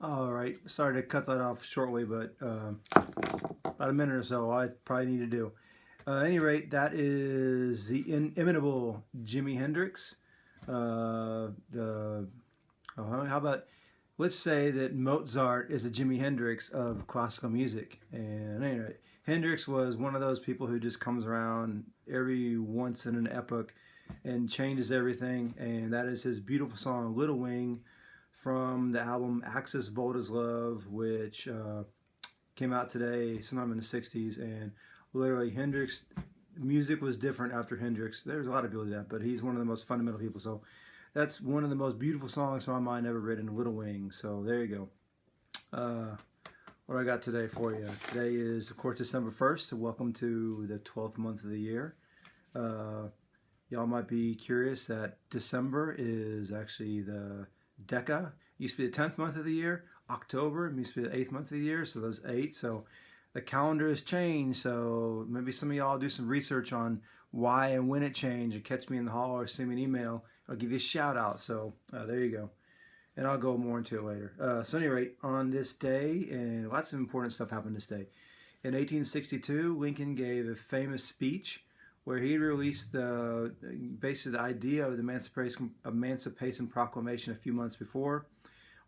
All right, sorry to cut that off shortly, but about a minute or so I probably need to do. At any rate, that is the inimitable Jimi Hendrix. The How about let's say that Mozart is a Jimi Hendrix of classical music. And anyway, Hendrix was one of those people who just comes around every once in an epoch and changes everything. And that is his beautiful song "Little Wing" from the album "Axis Bold as Love," which came out today, sometime in the '60s. And literally, Hendrix music was different after Hendrix. There's a lot of people do that, but he's one of the most fundamental people. So that's one of the most beautiful songs from my mind ever written, "Little Wing." So there you go. What I got today for you. Today is, of course, December 1st. So welcome to the 12th month of the year. Y'all might be curious that December is actually the Deca. It used to be the 10th month of the year. October used to be the 8th month of the year. So those 8. So the calendar has changed. So maybe some of y'all do some research on why and when it changed, and catch me in the hall or send me an email. I'll give you a shout out. So there you go. And I'll go more into it later. So at any rate, on this day, and lots of important stuff happened this day. In 1862, Lincoln gave a famous speech where he released basically the idea of the Emancipation Proclamation a few months before.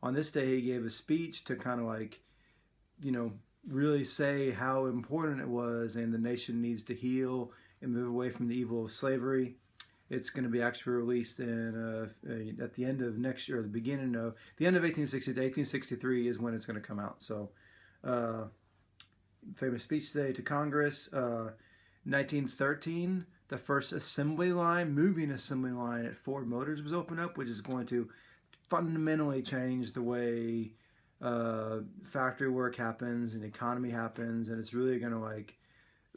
On this day, he gave a speech to kind of like, really say how important it was and the nation needs to heal and move away from the evil of slavery. It's going to be actually released at the end of next year, the end of 1860 to 1863 is when it's going to come out. So, famous speech today to Congress. 1913, the first moving assembly line at Ford Motors was opened up, which is going to fundamentally change the way factory work happens and economy happens, and it's really going to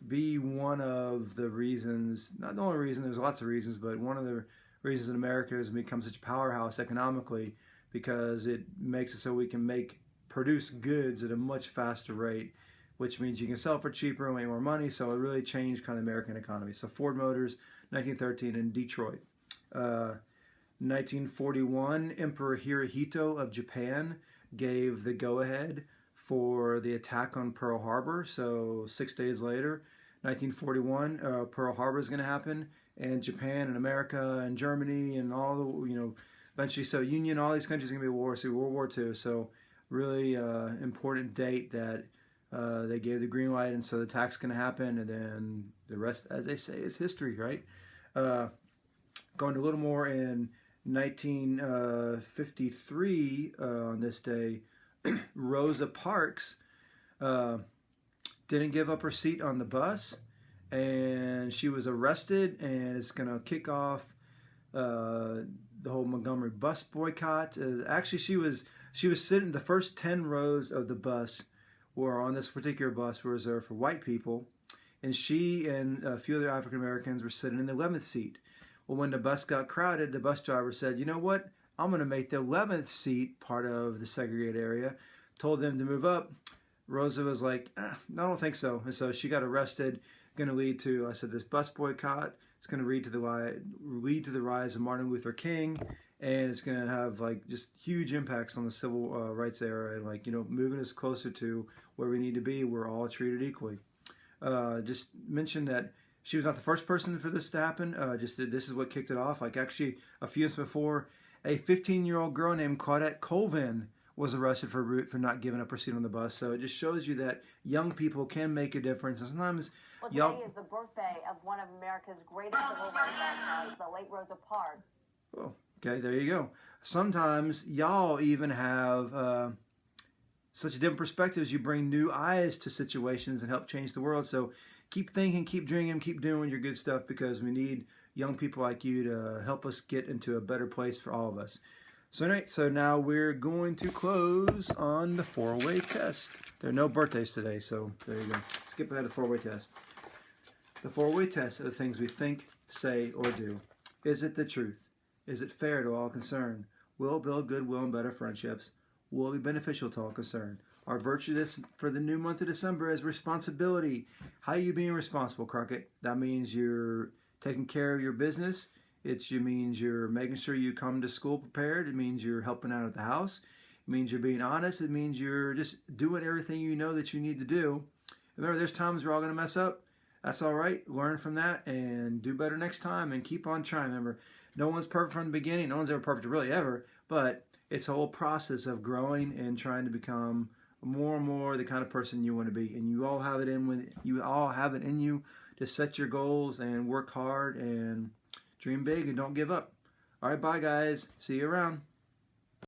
be one of the reasons, not the only reason, there's lots of reasons, but one of the reasons that America has become such a powerhouse economically, because it makes it so we can produce goods at a much faster rate, which means you can sell for cheaper and make more money. So it really changed kind of the American economy. So Ford Motors, 1913 in Detroit. 1941, Emperor Hirohito of Japan gave the go-ahead for the attack on Pearl Harbor. So 6 days later, 1941, Pearl Harbor is going to happen, and Japan and America and Germany and all the, eventually Soviet Union, all these countries are going to be at war. So World War II. So really important date that they gave the green light, and so the attack's going to happen, and then the rest, as they say, is history, right? Going to a little more in 1953 on this day, Rosa Parks didn't give up her seat on the bus, and she was arrested, and it's going to kick off the whole Montgomery bus boycott. Actually, she was sitting, the first 10 rows of the bus were on this particular bus were reserved for white people, and she and a few other African Americans were sitting in the 11th seat. Well, when the bus got crowded, the bus driver said, "You know what? I'm going to make the 11th seat part of the segregated area." Told them to move up. Rosa was like, "I don't think so." And so she got arrested. Going to lead to, I said, this bus boycott. It's going to lead to the rise of Martin Luther King, and it's going to have just huge impacts on the civil rights era, and moving us closer to where we need to be. We're all treated equally. Just mention that she was not the first person for this to happen. This is what kicked it off. Actually, a few months before, a 15-year-old girl named Claudette Colvin was arrested for not giving up her seat on the bus. So it just shows you that young people can make a difference. And sometimes, well, today is the birthday of one of America's greatest civil rights icons, the late Rosa Parks. Oh, okay, there you go. Sometimes y'all even have such different perspectives. You bring new eyes to situations and help change the world. So keep thinking, keep dreaming, keep doing your good stuff, because we need young people like you to help us get into a better place for all of us. So now we're going to close on the 4-way test. There are no birthdays today, so there you go. Skip ahead to the 4-way test. The 4-way test are the things we think, say, or do. Is it the truth? Is it fair to all concerned? Will it build goodwill and better friendships? Will it be beneficial to all concerned? Our virtue for the new month of December is responsibility. How are you being responsible, Crockett? That means you're taking care of your business. It means you're making sure you come to school prepared. It means you're helping out at the house. It It means you're being honest. It means you're just doing everything you know that you need to do. Remember, there's times we're all going to mess up. That's all right. Learn from that and do better next time and keep on trying. Remember, no one's perfect from the beginning. No one's ever perfect really ever. But it's a whole process of growing and trying to become more and more the kind of person you want to be. And you all have it in you to set your goals and work hard and dream big and don't give up. All right, bye guys. See you around.